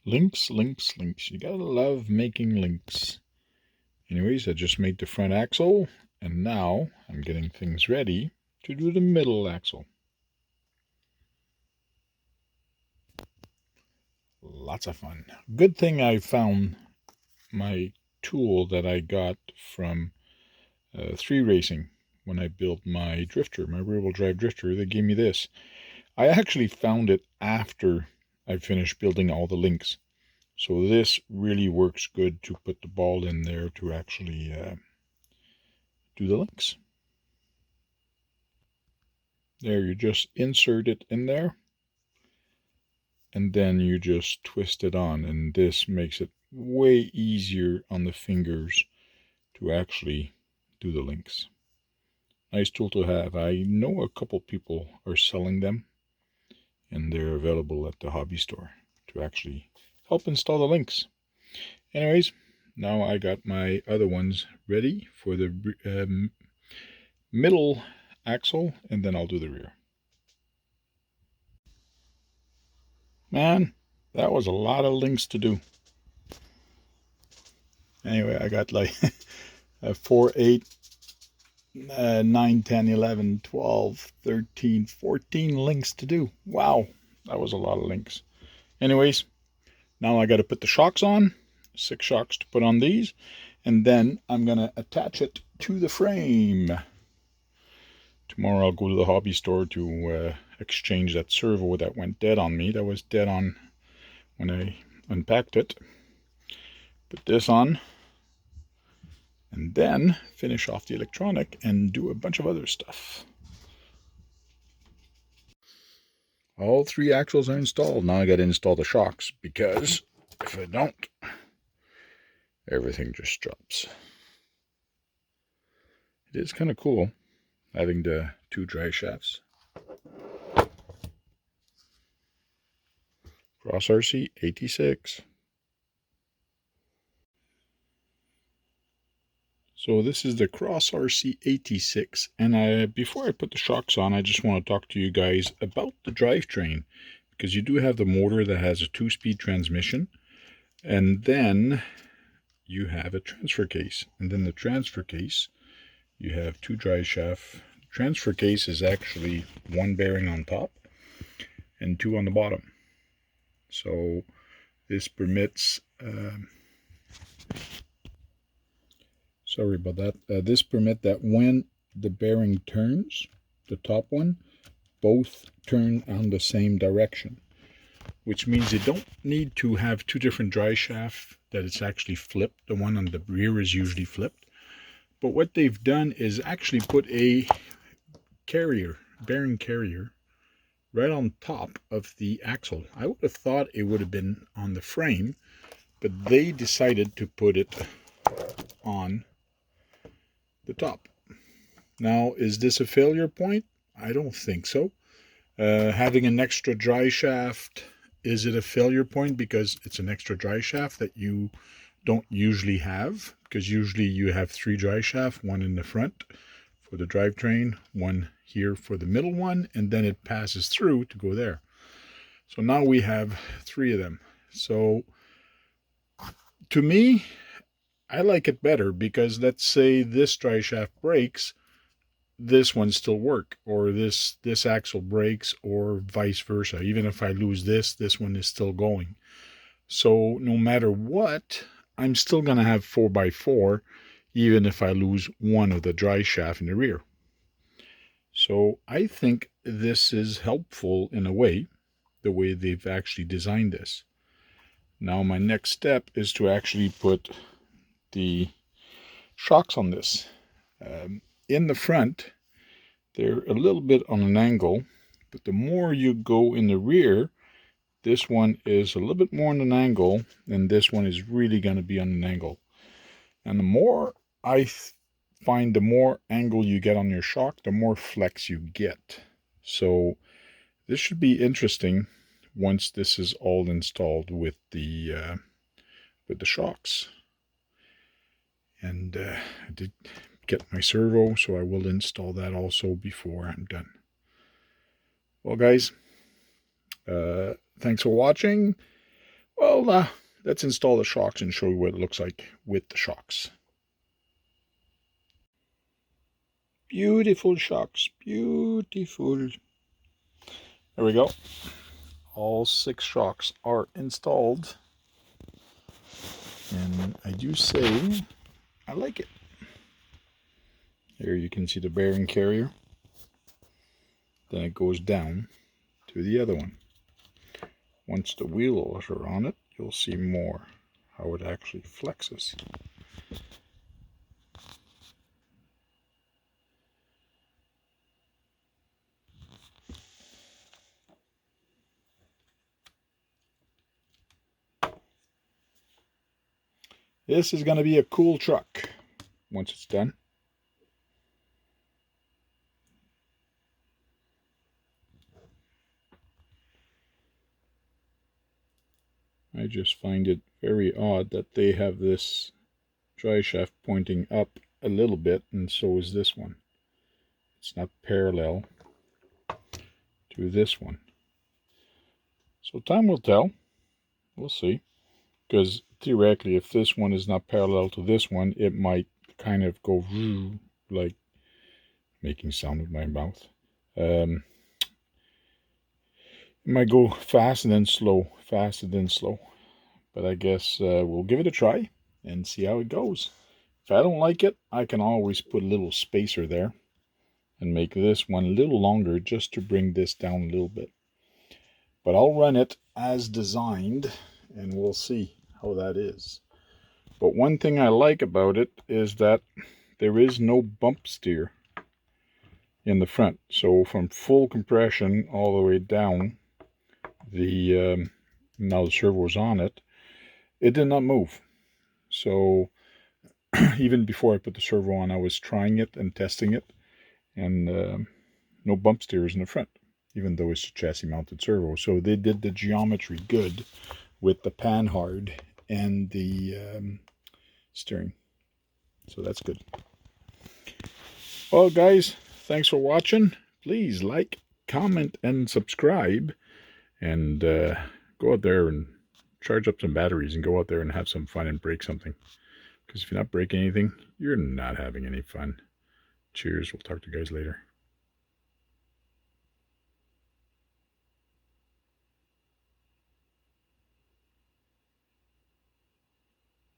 Links, links, links. You gotta love making links. Anyways, I just made the front axle, and now I'm getting things ready to do the middle axle. Lots of fun. Good thing I found my tool that I got from 3 Racing when I built my drifter, my rear-wheel drive drifter. They gave me this. I actually found it after I finished building all the links. So this really works good to put the ball in there to actually do the links. There, you just insert it in there, and then you just twist it on, and this makes it way easier on the fingers to actually do the links. Nice tool to have. I know a couple people are selling them, and they're available at the hobby store to actually help install the links. Anyways, now I got my other ones ready for the middle axle, and then I'll do the rear. Man, that was a lot of links to do. Anyway, I got like 4, 8, 9, 10, 11, 12, 13, 14 links to do. Wow, that was a lot of links. Anyways, now I got to put the shocks on, 6 shocks to put on these, and then I'm going to attach it to the frame. Tomorrow I'll go to the hobby store to exchange that servo that went dead on me. That was dead on when I unpacked it. Put this on, and then finish off the electronic and do a bunch of other stuff. All 3 axles are installed. Now I got to install the shocks, because if I don't, everything just drops. It is kind of cool having the 2 dry shafts. Cross RC AT-6. So this is the Cross RC AT-6, and before I put the shocks on, I just want to talk to you guys about the drivetrain, because you do have the motor that has a 2-speed transmission, and then you have a transfer case, and then the transfer case, you have 2 drive shaft. Transfer case is actually 1 bearing on top and 2 on the bottom. So this permits sorry about that. This permits that when the bearing turns, the top one, both turn on the same direction, which means you don't need to have 2 different drive shafts that it's actually flipped. The one on the rear is usually flipped. But what they've done is actually put a bearing carrier, right on top of the axle. I would have thought it would have been on the frame, but they decided to put it on the top. Now, is this a failure point? I don't think so. Having an extra dry shaft, is it a failure point because it's an extra dry shaft that you don't usually have? Because usually you have 3 dry shafts, 1 in the front for the drivetrain, 1 here for the middle one, and then it passes through to go there. So now we have 3 of them. So to me, I like it better, because let's say this dry shaft breaks, this one still work, or this axle breaks, or vice versa. Even if I lose this one is still going. So no matter what, I'm still going to have 4x4, even if I lose one of the dry shaft in the rear. So I think this is helpful in a way, the way they've actually designed this. Now my next step is to actually put the shocks on this. In the front, they're a little bit on an angle, but the more you go in the rear, this one is a little bit more on an angle, and this one is really going to be on an angle. And the more I find, the more angle you get on your shock, the more flex you get. So this should be interesting once this is all installed with the shocks. And I did get my servo, so I will install that also before I'm done. Well, guys, thanks for watching. Well, let's install the shocks and show you what it looks like with the shocks. Beautiful shocks, beautiful. There we go. All 6 shocks are installed. And I do say I like it. There you can see the bearing carrier. Then it goes down to the other one. Once the wheels are on it, you'll see more how it actually flexes. This is going to be a cool truck once it's done. I just find it very odd that they have this drive shaft pointing up a little bit, and so is this one. It's not parallel to this one. So time will tell. We'll see. Because theoretically, if this one is not parallel to this one, it might kind of go like making sound with my mouth. It might go fast and then slow, fast and then slow. But I guess we'll give it a try and see how it goes. If I don't like it, I can always put a little spacer there and make this one a little longer just to bring this down a little bit. But I'll run it as designed and we'll see how that is. But one thing I like about it is that there is no bump steer in the front. So from full compression all the way down, now the servo's on it, it did not move. So even before I put the servo on, I was trying it and testing it, and no bump steers in the front, even though it's a chassis mounted servo. So they did the geometry good with the panhard and the steering. So that's good. Well, guys, thanks for watching. Please like, comment, and subscribe, and go out there and charge up some batteries and go out there and have some fun and break something. Because if you're not breaking anything, you're not having any fun. Cheers. We'll talk to you guys later.